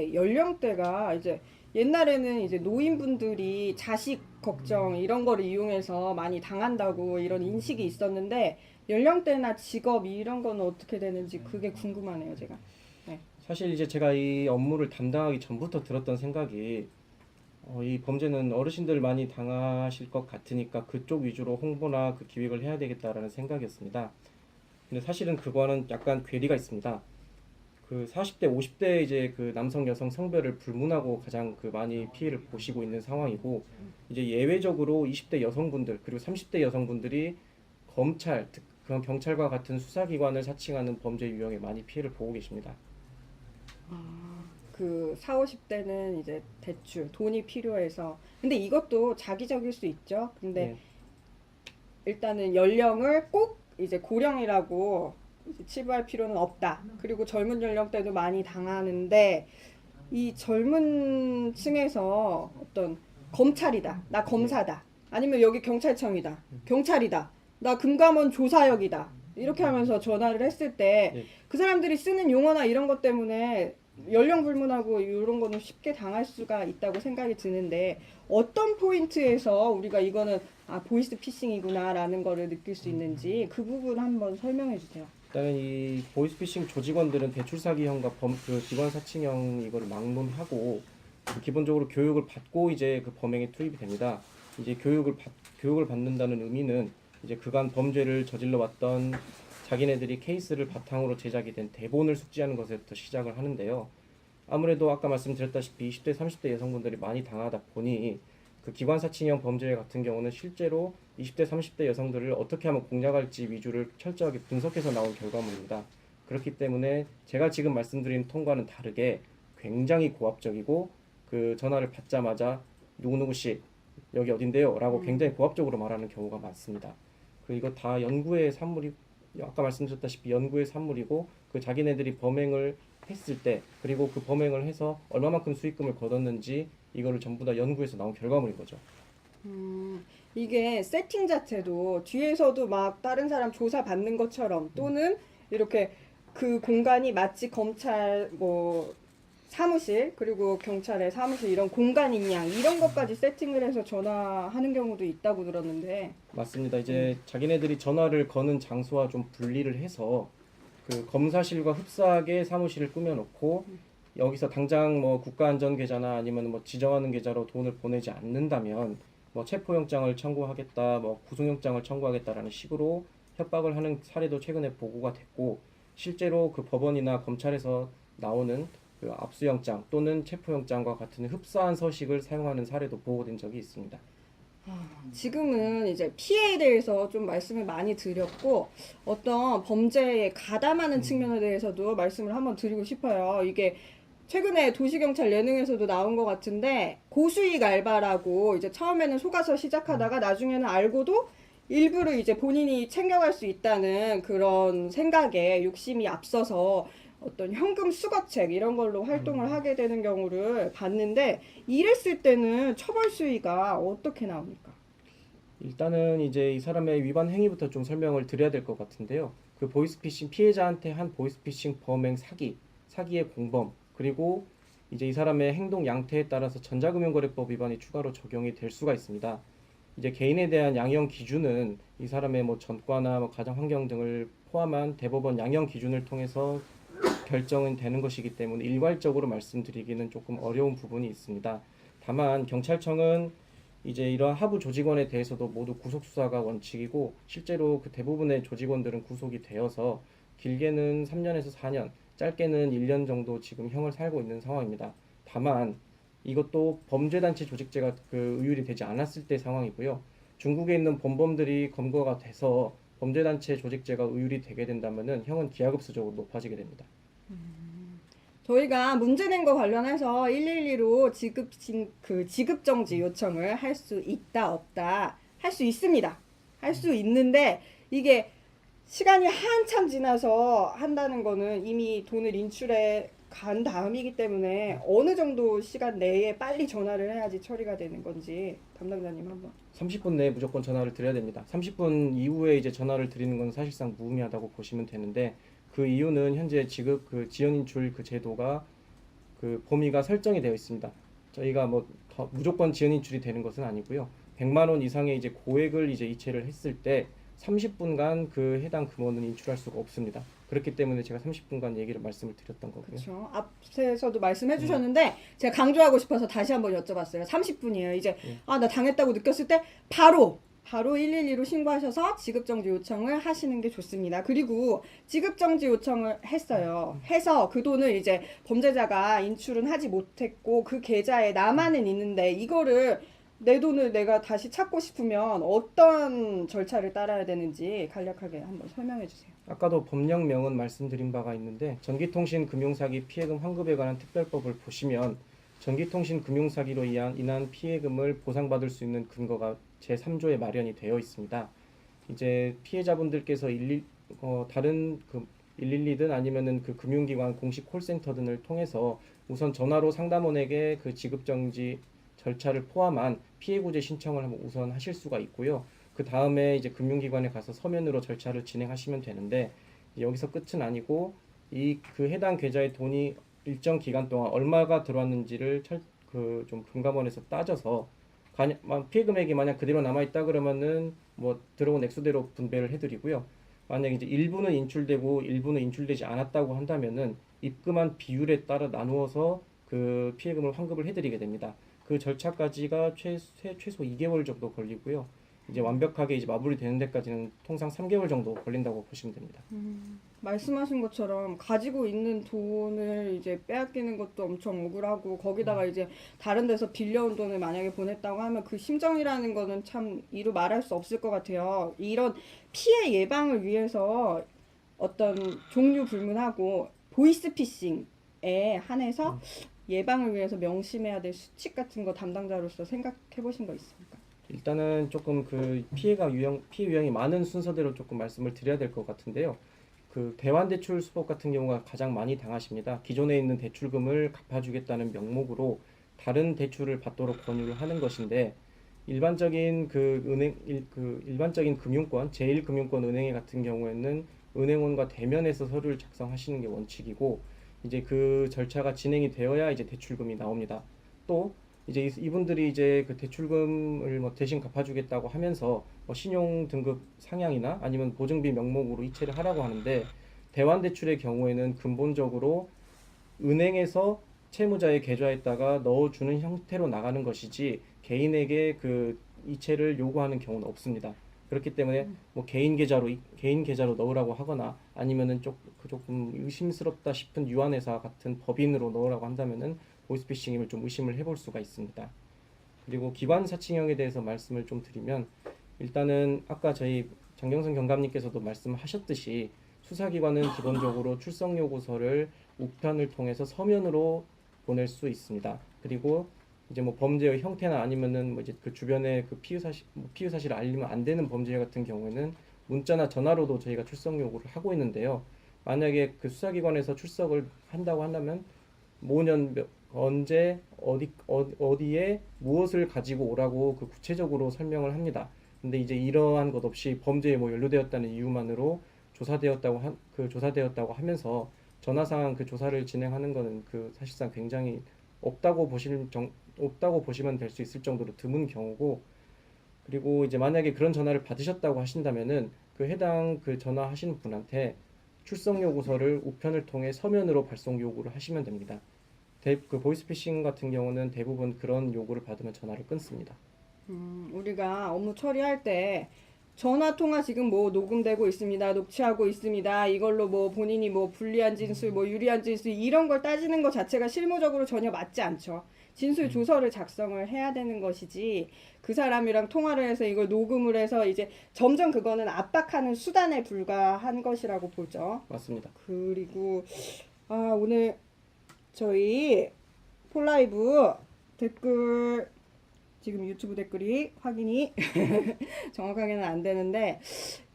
이게 연령대가 이제 옛날에는 이제 노인분들이 자식 걱정 이런 거를 이용해서 많이 당한다고 이런 인식이 있었는데 연령대나 직업 이런 거는 어떻게 되는지 그게 궁금하네요, 제가. 네. 사실 이제 제가 이 업무를 담당하기 전부터 들었던 생각이 이 범죄는 어르신들 많이 당하실 것 같으니까 그쪽 위주로 홍보나 그 기획을 해야 되겠다라는 생각이었습니다. 근데 사실은 그거는 약간 괴리가 있습니다. 그 40대, 50대 이제 그 남성, 여성 성별을 불문하고 가장 그 많이 피해를 보시고 있는 상황이고 이제 예외적으로 20대 여성분들 그리고 30대 여성분들이 검찰, 그런 경찰과 같은 수사기관을 사칭하는 범죄 유형에 많이 피해를 보고 계십니다. 그 4, 50대는 이제 대출, 돈이 필요해서. 근데 이것도 자기적일 수 있죠. 근데 예, 일단은 연령을 꼭 이제 고령이라고 이제 치부할 필요는 없다. 그리고 젊은 연령대도 많이 당하는데 이 젊은 층에서 어떤 검찰이다. 나 예, 검사다. 아니면 여기 경찰청이다. 경찰이다. 나 금감원 조사역이다. 이렇게 하면서 전화를 했을 때 예. 그 사람들이 쓰는 용어나 이런 것 때문에 연령 불문하고 이런 거는 쉽게 당할 수가 있다고 생각이 드는데 어떤 포인트에서 우리가 이거는 보이스 피싱이구나라는 거를 느낄 수 있는지 그 부분 한번 설명해 주세요. 일단은 이 보이스피싱 조직원들은 대출 사기형과 그 기관 사칭형 이거를 막론하고 기본적으로 교육을 받고 이제 그 범행에 투입이 됩니다. 이제 교육을 받는다는 의미는 이제 그간 범죄를 저질러 왔던 자기네들이 케이스를 바탕으로 제작이 된 대본을 숙지하는 것에부터 시작을 하는데요. 아무래도 아까 말씀드렸다시피 20대, 30대 여성분들이 많이 당하다 보니 그 기관사칭형 범죄 같은 경우는 실제로 20대, 30대 여성들을 어떻게 하면 공략할지 위주를 철저하게 분석해서 나온 결과물입니다. 그렇기 때문에 제가 지금 말씀드린 톤과는 다르게 굉장히 고압적이고 그 전화를 받자마자 누구누구 씨 여기 어딘데요? 라고 굉장히 고압적으로 말하는 경우가 많습니다. 그 이거 다 연구의 산물이 아까 말씀드렸다시피 연구의 산물이고 그 자기네들이 범행을 했을 때 그리고 그 범행을 해서 얼마만큼 수익금을 거뒀는지 이거를 전부 다 연구해서 나온 결과물인 거죠. 이게 세팅 자체도 뒤에서도 막 다른 사람 조사 받는 것처럼 또는 이렇게 그 공간이 마치 검찰 뭐 사무실 그리고 경찰의 사무실 이런 공간인 양 이런 것까지 세팅을 해서 전화하는 경우도 있다고 들었는데. 맞습니다. 음. 이제 자기네들이 전화를 거는 장소와 좀 분리를 해서 그 검사실과 흡사하게 사무실을 꾸며놓고 여기서 당장 뭐 국가안전 계좌나 아니면 뭐 지정하는 계좌로 돈을 보내지 않는다면 뭐 체포영장을 청구하겠다, 뭐 구속영장을 청구하겠다라는 식으로 협박을 하는 사례도 최근에 보고가 됐고 실제로 그 법원이나 검찰에서 나오는 그 압수영장 또는 체포영장과 같은 흡사한 서식을 사용하는 사례도 보고된 적이 있습니다. 지금은 이제 피해에 대해서 좀 말씀을 많이 드렸고 어떤 범죄에 가담하는 측면에 대해서도 말씀을 한번 드리고 싶어요. 이게 최근에 도시경찰 예능에서도 나온 것 같은데 고수익 알바라고 이제 처음에는 속아서 시작하다가 나중에는 알고도 일부를 이제 본인이 챙겨갈 수 있다는 그런 생각에 욕심이 앞서서 어떤 현금 수거책 이런 걸로 활동을 하게 되는 경우를 봤는데 이랬을 때는 처벌 수위가 어떻게 나옵니까? 일단은 이제 이 사람의 위반 행위부터 좀 설명을 드려야 될 것 같은데요. 그 보이스피싱 피해자한테 한 보이스피싱 범행 사기의 공범, 그리고 이제 이 사람의 행동 양태에 따라서 전자금융거래법 위반이 추가로 적용이 될 수가 있습니다. 이제 개인에 대한 양형 기준은 이 사람의 뭐 전과나 뭐 가정 환경 등을 포함한 대법원 양형 기준을 통해서 결정은 되는 것이기 때문에 일괄적으로 말씀드리기는 조금 어려운 부분이 있습니다. 다만 경찰청은 이제 이러한 하부 조직원에 대해서도 모두 구속 수사가 원칙이고 실제로 그 대부분의 조직원들은 구속이 되어서 길게는 3년에서 4년, 짧게는 1년 정도 지금 형을 살고 있는 상황입니다. 다만 이것도 범죄단체 조직죄가 그 의율이 되지 않았을 때 상황이고요. 중국에 있는 범범들이 검거가 돼서 범죄단체 조직죄가 의율이 되게 된다면은 형은 기하급수적으로 높아지게 됩니다. 저희가 문제 낸 거 관련해서 112로 지급 정지 요청을 할 수 있다 없다 할 수 있습니다. 할 수 있는데 이게 시간이 한참 지나서 한다는 거는 이미 돈을 인출해 간 다음이기 때문에 어느 정도 시간 내에 빨리 전화를 해야지 처리가 되는 건지 담당자님 한번. 30분 내에 무조건 전화를 드려야 됩니다. 30분 이후에 이제 전화를 드리는 건 사실상 무의미하다고 보시면 되는데 그 이유는 현재 지급 그 지연인출 그 제도가 그 범위가 설정이 되어 있습니다. 저희가 뭐 무조건 지연 인출이 되는 것은 아니고요. 100만 원 이상의 이제 고액을 이제 이체를 했을 때 30분간 그 해당 금원은 인출할 수가 없습니다. 그렇기 때문에 제가 30분간 얘기를 말씀을 드렸던 거고요. 그렇죠. 앞에서도 말씀해 주셨는데 제가 강조하고 싶어서 다시 한번 여쭤봤어요. 30분이에요. 이제 나 당했다고 느꼈을 때 바로 112로 신고하셔서 지급정지 요청을 하시는 게 좋습니다. 그리고 지급정지 요청을 했어요. 해서 그 돈을 이제 범죄자가 인출은 하지 못했고 그 계좌에 남아는 있는데 이거를 내 돈을 내가 다시 찾고 싶으면 어떤 절차를 따라야 되는지 간략하게 한번 설명해 주세요. 아까도 법령명은 말씀드린 바가 있는데 전기통신 금융사기 피해금 환급에 관한 특별법을 보시면 전기통신 금융사기로 인한 피해금을 보상받을 수 있는 근거가 제3조에 마련이 되어 있습니다. 이제 피해자분들께서 다른 그 112든 아니면은 그 금융기관 공식 콜센터 등을 통해서 우선 전화로 상담원에게 그 지급정지 절차를 포함한 피해구제 신청을 한번 우선 하실 수가 있고요. 그 다음에 이제 금융기관에 가서 서면으로 절차를 진행하시면 되는데 여기서 끝은 아니고 그 해당 계좌에 돈이 일정 기간 동안 얼마가 들어왔는지를 좀 금감원에서 따져서 피해 금액이 만약 그대로 남아 있다 그러면은 뭐 들어온 액수대로 분배를 해드리고요. 만약 이제 일부는 인출되고 일부는 인출되지 않았다고 한다면은 입금한 비율에 따라 나누어서 그 피해금을 환급을 해드리게 됩니다. 그 절차까지가 최소 2개월 정도 걸리고요. 이제 완벽하게 이제 마무리되는 데까지는 통상 3개월 정도 걸린다고 보시면 됩니다. 말씀하신 것처럼 가지고 있는 돈을 이제 빼앗기는 것도 엄청 억울하고 거기다가 이제 다른 데서 빌려온 돈을 만약에 보냈다고 하면 그 심정이라는 거는 참 이루 말할 수 없을 것 같아요. 이런 피해 예방을 위해서 어떤 종류 불문하고 보이스피싱에 한해서 예방을 위해서 명심해야 될 수칙 같은 거 담당자로서 생각해 보신 거 있습니까? 일단은 조금 그 피해 유형이 많은 순서대로 조금 말씀을 드려야 될 것 같은데요. 그 대환대출 수법 같은 경우가 가장 많이 당하십니다. 기존에 있는 대출금을 갚아주겠다는 명목으로 다른 대출을 받도록 권유를 하는 것인데 일반적인 일반적인 금융권, 제1금융권 은행에 같은 경우에는 은행원과 대면해서 서류를 작성하시는 게 원칙이고 이제 그 절차가 진행이 되어야 이제 대출금이 나옵니다. 또 이제 이분들이 이제 그 대출금을 뭐 대신 갚아주겠다고 하면서 뭐 신용 등급 상향이나 아니면 보증비 명목으로 이체를 하라고 하는데 대환대출의 경우에는 근본적으로 은행에서 채무자의 계좌에다가 넣어주는 형태로 나가는 것이지 개인에게 그 이체를 요구하는 경우는 없습니다. 그렇기 때문에 뭐 개인 계좌로 넣으라고 하거나 아니면은 조금 의심스럽다 싶은 유한회사 같은 법인으로 넣으라고 한다면은 보이스피싱임을 좀 의심을 해볼 수가 있습니다. 그리고 기관 사칭형에 대해서 말씀을 좀 드리면 일단은 아까 저희 장경선 경감님께서도 말씀하셨듯이 수사기관은 기본적으로 출석 요구서를 우편을 통해서 서면으로 보낼 수 있습니다. 그리고 이제 뭐 범죄의 형태나 아니면은 뭐 이제 그 주변에 그 피의 사실을 알리면 안 되는 범죄 같은 경우에는 문자나 전화로도 저희가 출석 요구를 하고 있는데요. 만약에 그 수사기관에서 출석을 한다고 한다면 뭐년 언제 어디에 무엇을 가지고 오라고 그 구체적으로 설명을 합니다. 근데 이제 이러한 것 없이 범죄에 뭐 연루되었다는 이유만으로 조사되었다고 하면서 전화 상황 그 조사를 진행하는 거는 그 사실상 굉장히 없다고 보시면 될 수 있을 정도로 드문 경우고 그리고 이제 만약에 그런 전화를 받으셨다고 하신다면은 그 해당 그 전화하시는 분한테 출석 요구서를 우편을 통해 서면으로 발송 요구를 하시면 됩니다. 그 보이스피싱 같은 경우는 대부분 그런 요구를 받으면 전화를 끊습니다. 우리가 업무 처리할 때 전화 통화 지금 뭐 녹음되고 있습니다. 녹취하고 있습니다. 이걸로 뭐 본인이 뭐 불리한 진술, 뭐 유리한 진술 이런 걸 따지는 것 자체가 실무적으로 전혀 맞지 않죠. 진술 조서를 작성을 해야 되는 것이지 그 사람이랑 통화를 해서 이걸 녹음을 해서 이제 점점 그거는 압박하는 수단에 불과한 것이라고 보죠. 맞습니다. 그리고 오늘 저희 폴라이브 댓글 지금 유튜브 댓글이 확인이 정확하게는 안 되는데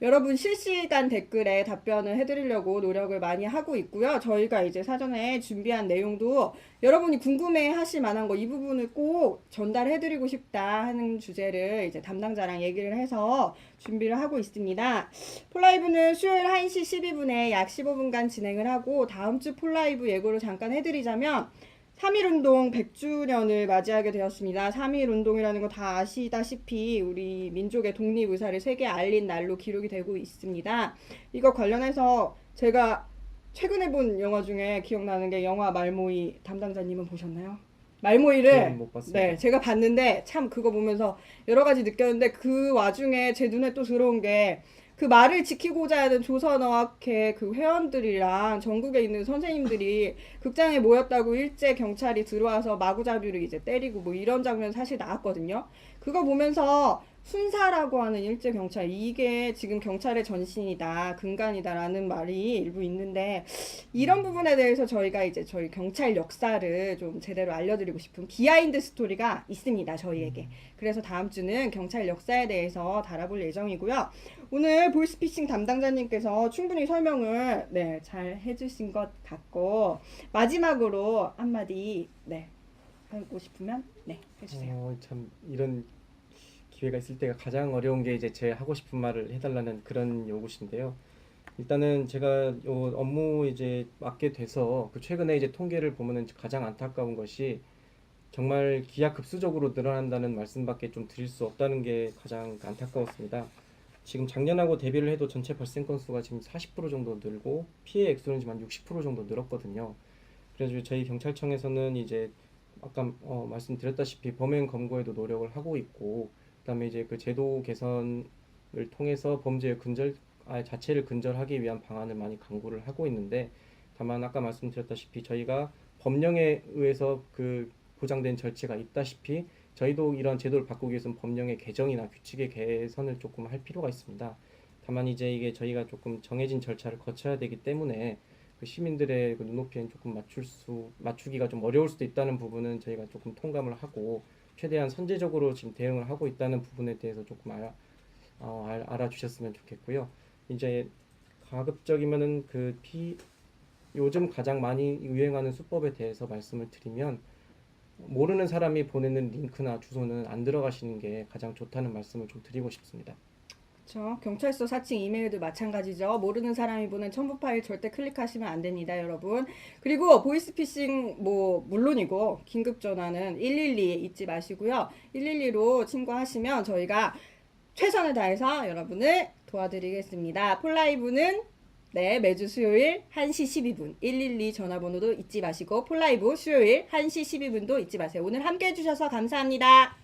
여러분 실시간 댓글에 답변을 해드리려고 노력을 많이 하고 있고요. 저희가 이제 사전에 준비한 내용도 여러분이 궁금해 하실 만한 거 이 부분을 꼭 전달해드리고 싶다 하는 주제를 이제 담당자랑 얘기를 해서 준비를 하고 있습니다. 폴라이브는 수요일 1시 12분에 약 15분간 진행을 하고 다음 주 폴라이브 예고를 잠깐 해드리자면 3.1운동 100주년을 맞이하게 되었습니다. 3.1운동이라는 거 다 아시다시피 우리 민족의 독립의사를 세계에 알린 날로 기록이 되고 있습니다. 이거 관련해서 제가 최근에 본 영화 중에 기억나는 게 영화 말모이 담당자님은 보셨나요? 말모이를 저는 못 봤습니다. 네, 제가 봤는데 참 그거 보면서 여러 가지 느꼈는데 그 와중에 제 눈에 또 들어온 게 그 말을 지키고자 하는 조선어학회 그 회원들이랑 전국에 있는 선생님들이 극장에 모였다고 일제 경찰이 들어와서 마구잡이로 이제 때리고 뭐 이런 장면 사실 나왔거든요. 그거 보면서 순사라고 하는 일제 경찰 이게 지금 경찰의 전신이다, 근간이다라는 말이 일부 있는데 이런 부분에 대해서 저희가 이제 저희 경찰 역사를 좀 제대로 알려드리고 싶은 비하인드 스토리가 있습니다, 저희에게. 그래서 다음 주는 경찰 역사에 대해서 다뤄볼 예정이고요. 오늘 보이스피싱 담당자님께서 충분히 설명을 네, 잘 해주신 것 같고 마지막으로 한마디 네, 하고 싶으면 네, 해주세요. 참 이런 기회가 있을 때가 가장 어려운 게 이제 제 하고 싶은 말을 해달라는 그런 요구신데요. 일단은 제가 요 업무 이제 맡게 돼서 그 최근에 이제 통계를 보면은 가장 안타까운 것이 정말 기하급수적으로 늘어난다는 말씀밖에 좀 드릴 수 없다는 게 가장 안타까웠습니다. 지금 작년하고 대비를 해도 전체 발생 건수가 지금 40% 정도 늘고 피해 액수는 지금 한 60% 정도 늘었거든요. 그래서 저희 경찰청에서는 이제 아까 말씀드렸다시피 범행 검거에도 노력을 하고 있고 그다음에 이제 그 제도 개선을 통해서 범죄의 자체를 근절하기 위한 방안을 많이 강구를 하고 있는데 다만 아까 말씀드렸다시피 저희가 법령에 의해서 그 보장된 절차가 있다시피 저희도 이런 제도를 바꾸기 위해서는 법령의 개정이나 규칙의 개선을 조금 할 필요가 있습니다. 다만 이제 이게 저희가 조금 정해진 절차를 거쳐야 되기 때문에 그 시민들의 그 눈높이엔 조금 맞추기가 좀 어려울 수도 있다는 부분은 저희가 조금 통감을 하고 최대한 선제적으로 지금 대응을 하고 있다는 부분에 대해서 조금 알아주셨으면 좋겠고요. 이제 가급적이면은 요즘 가장 많이 유행하는 수법에 대해서 말씀을 드리면 모르는 사람이 보내는 링크나 주소는 안 들어가시는 게 가장 좋다는 말씀을 좀 드리고 싶습니다. 그렇죠. 경찰서 사칭 이메일도 마찬가지죠. 모르는 사람이 보낸 첨부 파일 절대 클릭하시면 안 됩니다, 여러분. 그리고 보이스피싱 뭐 물론이고 긴급 전화는 112 잊지 마시고요. 112로 신고하시면 저희가 최선을 다해서 여러분을 도와드리겠습니다. 폴라이브는 네, 매주 수요일 1시 12분 112 전화번호도 잊지 마시고 폴라이브 수요일 1시 12분도 잊지 마세요. 오늘 함께 해주셔서 감사합니다.